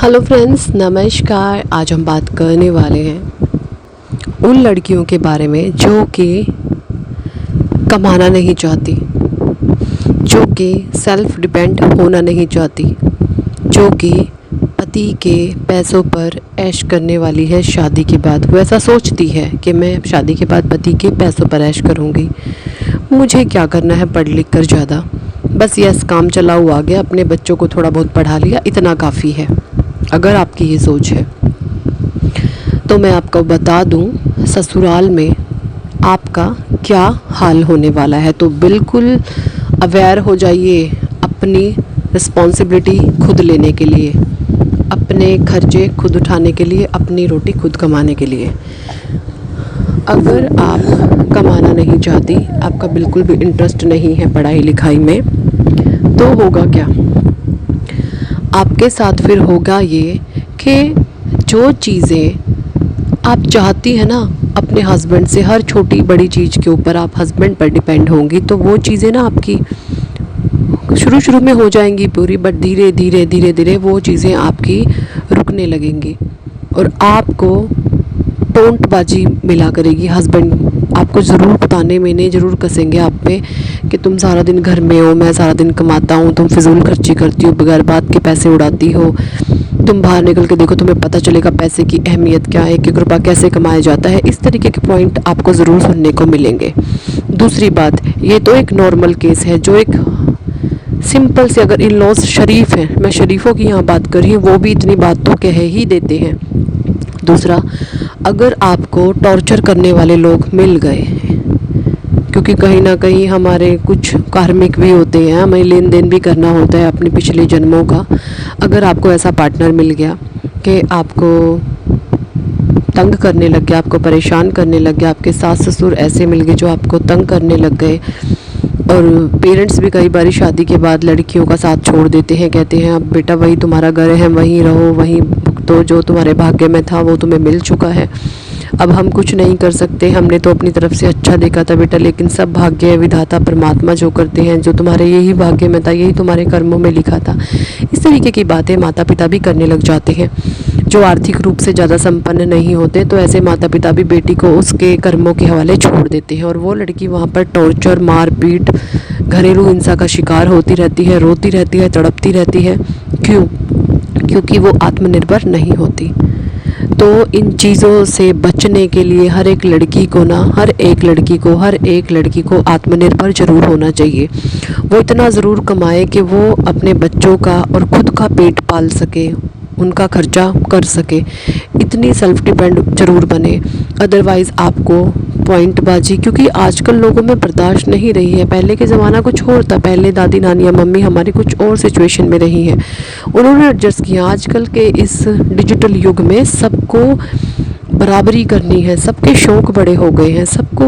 Hello friends, नमस्कार। आज हम बात करने वाले हैं उन लड़कियों के बारे में जो कि कमाना नहीं चाहती, जो कि सेल्फ डिपेंड होना नहीं चाहती, जो कि पति के पैसों पर ऐश करने वाली है। शादी के बाद वो ऐसा सोचती है कि मैं शादी के बाद पति के पैसों पर ऐश करूँगी, मुझे क्या करना है पढ़ लिख कर ज़्यादा, बस यस काम चला हुआ आ गया, अपने बच्चों को थोड़ा बहुत पढ़ा लिया, इतना काफ़ी है। अगर आपकी ये सोच है तो मैं आपको बता दूं ससुराल में आपका क्या हाल होने वाला है। तो बिल्कुल अवेयर हो जाइए अपनी रिस्पॉन्सिबिलिटी खुद लेने के लिए, अपने खर्चे खुद उठाने के लिए, अपनी रोटी खुद कमाने के लिए। अगर आप कमाना नहीं चाहती, आपका बिल्कुल भी इंटरेस्ट नहीं है पढ़ाई लिखाई में, तो होगा क्या आपके साथ? फिर होगा ये कि जो चीज़ें आप चाहती हैं ना अपने हस्बैंड से, हर छोटी बड़ी चीज़ के ऊपर आप हस्बैंड पर डिपेंड होंगी, तो वो चीज़ें ना आपकी शुरू में हो जाएंगी पूरी, बट धीरे धीरे धीरे धीरे वो चीज़ें आपकी रुकने लगेंगी और आपको टोंटबाजी मिला करेगी। हस्बैंड आपको ज़रूर बताने में नहीं, ज़रूर कसेंगे आप पे कि तुम सारा दिन घर में हो, मैं सारा दिन कमाता हूँ, तुम फिजूल खर्ची करती हो, बगैर बात के पैसे उड़ाती हो, तुम बाहर निकल के देखो तुम्हें पता चलेगा पैसे की अहमियत क्या है, एक एक रुपया कैसे कमाया जाता है। इस तरीके के पॉइंट आपको ज़रूर सुनने को मिलेंगे। दूसरी बात, ये तो एक नॉर्मल केस है, जो एक सिंपल से, अगर इन लॉज शरीफ हैं, मैं शरीफों की यहाँ बात कर रही हूँ, वो भी इतनी बात तो कह ही देते हैं। दूसरा, अगर आपको टॉर्चर करने वाले लोग मिल गए, क्योंकि कहीं ना कहीं हमारे कुछ कार्मिक भी होते हैं, हमें लेन देन भी करना होता है अपने पिछले जन्मों का। अगर आपको ऐसा पार्टनर मिल गया कि आपको तंग करने लग गया, आपको परेशान करने लग गया, आपके सास ससुर ऐसे मिल गए जो आपको तंग करने लग गए, और पेरेंट्स भी कई बार शादी के बाद लड़कियों का साथ छोड़ देते हैं, कहते हैं अब बेटा वही तुम्हारा घर है, वहीं रहो, वहीं भुगतो, जो तुम्हारे भाग्य में था वो तुम्हें मिल चुका है, अब हम कुछ नहीं कर सकते, हमने तो अपनी तरफ से अच्छा देखा था बेटा, लेकिन सब भाग्य विधाता परमात्मा जो करते हैं, जो तुम्हारे यही भाग्य में था, यही तुम्हारे कर्मों में लिखा था। इस तरीके की बातें माता पिता भी करने लग जाते हैं। जो आर्थिक रूप से ज़्यादा संपन्न नहीं होते, तो ऐसे माता पिता भी बेटी को उसके कर्मों के हवाले छोड़ देते हैं, और वो लड़की वहाँ पर टॉर्चर, मारपीट, घरेलू हिंसा का शिकार होती रहती है, रोती रहती है, तड़पती रहती है। क्यों? क्योंकि वो आत्मनिर्भर नहीं होती। तो इन चीज़ों से बचने के लिए हर एक लड़की को आत्मनिर्भर ज़रूर होना चाहिए। वो इतना ज़रूर कमाए कि वो अपने बच्चों का और ख़ुद का पेट पाल सके, उनका खर्चा कर सके, इतनी सेल्फ डिपेंड ज़रूर बने। अदरवाइज़ आपको पॉइंटबाजी, क्योंकि आजकल लोगों में बर्दाश्त नहीं रही है। पहले के ज़माना कुछ और था, पहले दादी नानी या मम्मी हमारी कुछ और सिचुएशन में रही हैं, उन्होंने एडजस्ट किया। आजकल के इस डिजिटल युग में सबको बराबरी करनी है, सबके शौक़ बड़े हो गए हैं, सबको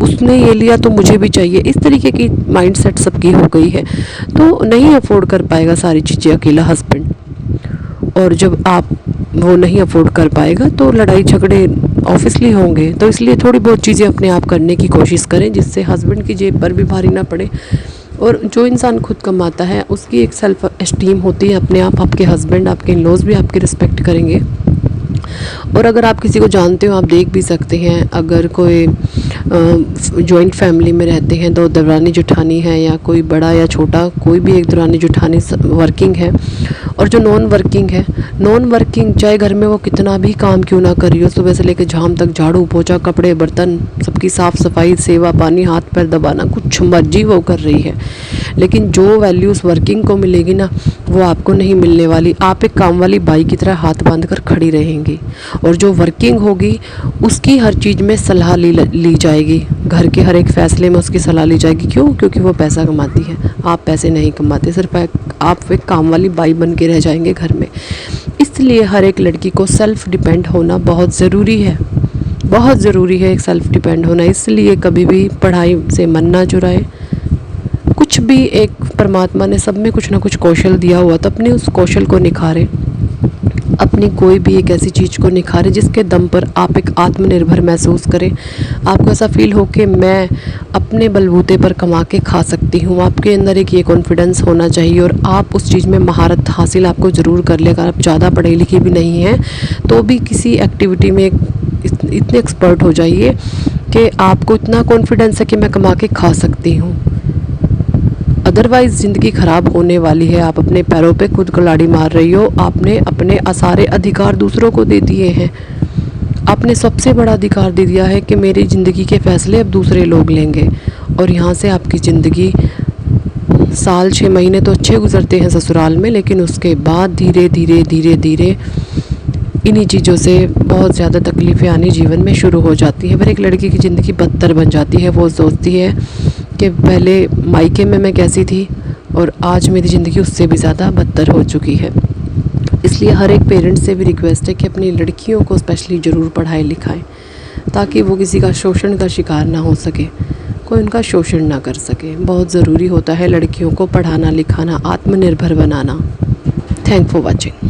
उसने ये लिया तो मुझे भी चाहिए, इस तरीके की माइंडसेट सबकी हो गई है, तो नहीं अफोर्ड कर पाएगा सारी चीज़ें अकेला हस्बैंड। और जब आप वो नहीं अफोर्ड कर पाएगा तो लड़ाई झगड़े ऑब्वियसली होंगे। तो इसलिए थोड़ी बहुत चीज़ें अपने आप करने की कोशिश करें, जिससे हस्बैंड की जेब पर भी भारी ना पड़े। और जो इंसान खुद कमाता है उसकी एक सेल्फ एस्टीम होती है अपने आप, आपके हस्बैंड, आपके इन-लॉज़ भी आपकी रिस्पेक्ट करेंगे। और अगर आप किसी को जानते हो, आप देख भी सकते हैं, अगर कोई जॉइंट फैमिली में रहते हैं, तो दरानी जेठानी है या कोई बड़ा या छोटा, कोई भी एक दरानी जेठानी वर्किंग है, और जो नॉन वर्किंग चाहे घर में वो कितना भी काम क्यों ना कर रही हो, सुबह से लेकर शाम तक झाड़ू पोछा, कपड़े बर्तन, सबकी साफ़ सफाई, सेवा पानी, हाथ पैर दबाना, कुछ मर्जी वो कर रही है, लेकिन जो वैल्यूज़ वर्किंग को मिलेगी ना, वो आपको नहीं मिलने वाली। आप एक काम वाली बाई की तरह हाथ बांध कर खड़ी रहेंगी, और जो वर्किंग होगी उसकी हर चीज़ में सलाह ली जाएगी, घर के हर एक फैसले में उसकी सलाह ली जाएगी। क्यों? क्योंकि वो पैसा कमाती है, आप पैसे नहीं कमाते, सिर्फ आप एक काम वाली बाई बन के रह जाएंगे घर में। इसलिए हर एक लड़की को सेल्फ डिपेंड होना बहुत ज़रूरी है, बहुत ज़रूरी है एक सेल्फ डिपेंड होना। इसलिए कभी भी पढ़ाई से मन ना चुराए, कुछ भी, एक परमात्मा ने सब में कुछ ना कुछ कौशल दिया हुआ, तो अपने उस कौशल को निखारें, अपनी कोई भी एक ऐसी चीज़ को निखारें जिसके दम पर आप एक आत्मनिर्भर महसूस करें। आपको ऐसा फील हो कि मैं अपने बलबूते पर कमा के खा सकती हूँ। आपके अंदर एक ये कॉन्फिडेंस होना चाहिए और आप उस चीज़ में महारत हासिल आपको ज़रूर कर ले। अगर आप ज़्यादा पढ़े लिखे भी नहीं हैं तो भी किसी एक्टिविटी में इतने एक्सपर्ट हो जाइए कि आपको इतना कॉन्फिडेंस है कि मैं कमा के खा सकती हूँ। अदरवाइज़ ज़िंदगी ख़राब होने वाली है। आप अपने पैरों पे खुद कुल्हाड़ी मार रही हो। आपने अपने सारे अधिकार दूसरों को दे दिए हैं। आपने सबसे बड़ा अधिकार दे दिया है कि मेरी ज़िंदगी के फ़ैसले अब दूसरे लोग लेंगे। और यहाँ से आपकी ज़िंदगी साल 6 महीने तो अच्छे गुजरते हैं ससुराल में, लेकिन उसके बाद धीरे धीरे धीरे धीरे इन्हीं चीज़ों से बहुत ज़्यादा तकलीफ़ें आनी जीवन में शुरू हो जाती हैं। फिर एक लड़की की ज़िंदगी बदतर बन जाती है। वो सोचती है कि पहले मायके में मैं कैसी थी और आज मेरी ज़िंदगी उससे भी ज़्यादा बदतर हो चुकी है। इसलिए हर एक पेरेंट्स से भी रिक्वेस्ट है कि अपनी लड़कियों को स्पेशली ज़रूर पढ़ाएं लिखाएं, ताकि वो किसी का शोषण का शिकार ना हो सके, कोई उनका शोषण ना कर सके। बहुत ज़रूरी होता है लड़कियों को पढ़ाना लिखाना, आत्मनिर्भर बनाना। Thank for watching.